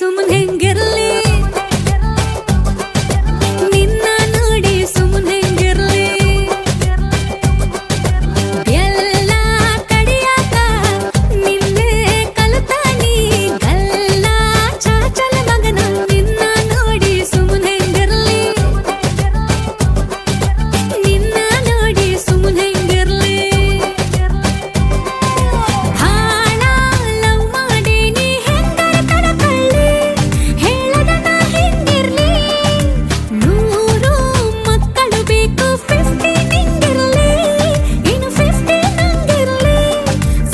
ಸುಮ್ಮನೆ ಹೆಂಗಿರ್ಲಿ ನಿನ್ನ ನೋಡಿ ಸುಮ್ಮನೆ ಹೆಂಗಿರ್ಲಿ ಎಲ್ಲ ಕಡಿಯಾಕ ನಿನ್ನೆ ಕಲ್ತಾನಿ ಗಲ್ಲ ಚಾಚಲ ಮಗನ ನಿನ್ನ ನೋಡಿ ಸುಮ್ಮನೆ ಹೆಂಗಿರ್ಲಿ ನಿನ್ನ ನೋಡಿ ಸುಮ್ಮನೆ ಹೆಂಗಿರ್ಲಿ ಹಾಳ ಲವ್ ಮಾಡಿ ನೀ ಹೆಂಗರ ಕಡಕಳ್ಳಿ ಹೇಳದ ನಾ ಹಿಂಗಿರ್ಲಿ 100 ಮಕ್ಕಳು ಬೇಕು 50 ನಿಂಗಿರ್ಲಿ ಇನ್ನು 50 ನಂಗಿರ್ಲಿ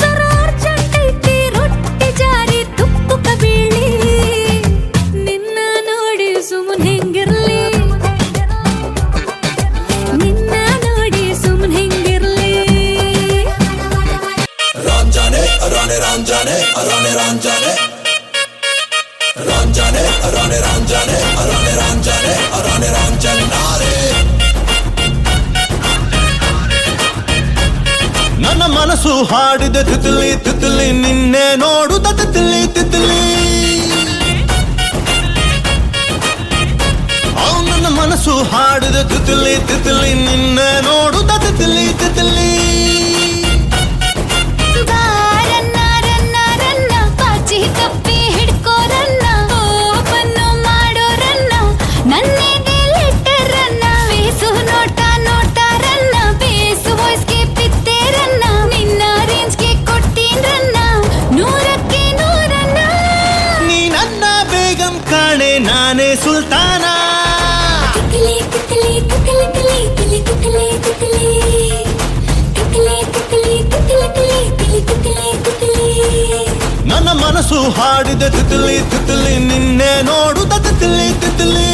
ಸರಾರ್ ಚಟ್ಟೈತಿ ರೊಟ್ಟಿ ಜಾರಿ ತುಪ್ಪಕ ಬೀಳಿ ನಿನ್ನ ನೋಡಿ ಸುಮ್ಮನೆ ಹೆಂಗಿರ್ಲಿ ನಿನ್ನ ನೋಡಿ ಸುಮ್ಮನೆ ಹೆಂಗಿರ್ಲಿ Ranjane, Rane Ranjane, Rane Ranjane, Ranjane, Rane Ranjane, Rane Ranjane, Rane Ranjanare. ನನ್ನ ಮನಸ್ಸು ಹಾಡಿದ ತಿತ್ಲಿ ತಿತ್ಲಿ ನಿನ್ನೆ ನೋಡುತ್ತ ತಿತ್ಲಿ ತಿತ್ಲಿ ನನ್ನ ಮನಸ್ಸು ಹಾಡಿದ ತಿತ್ಲಿ ತಿತ್ಲಿ ನಿನ್ನೆ ನೋಡುತ್ತ ತಿತ್ಲಿ ತಿತ್ಲಿ ಬಾರನ್ನ ರನ್ನ ರನ್ನ ಪಾಚಿ ಕಪ್ಪಿ ಹಿಡ್ಕೋರನ್ನ ಓಪನ್ನು ಮಾಡೋರನ್ನ ನನ್ನೆದೆ ಲೆಟರನ್ನ ಬೇಸು ನೋಟ ನೋಟಾರನ್ನ ಬೇಸು ವಾಯ್ಸ್ಗೆ ಪಿತ್ತೇರನ್ನ ನಿನ್ನ ರೇಂಜ್ಗೆ ಕೊಟ್ಟೀನ್ರನ್ನ 100ಕ್ಕೆ 100ರನ್ನ ನೀ ನನ್ನ ಬೇಗಂ ಕಾಣೆ ನಾನೇ ಸುಲ್ತಾನ ತಿಕ್ಲಿ ತಿಕ್ಲಿ ತಿಕ್ಲಿ ತಿಕ್ಲಿ ತಿಕ್ಲಿ ತಿಕ್ಲಿ ತಿಕ್ಲಿ ತಿಕ್ಲಿ ತಿಕ್ಲಿ ತಿಕ್ಲಿ ತಿಕ್ಲಿ ತಿಕ್ಲಿ ನನ್ನ ಮನಸ್ಸು ಹಾಡಿದ ತಿತ್ಲಿ ತಿತ್ಲಿ ನಿನ್ನೆ ನೋಡುತ್ತ ತಿತ್ಲಿ ತಿತ್ಲಿ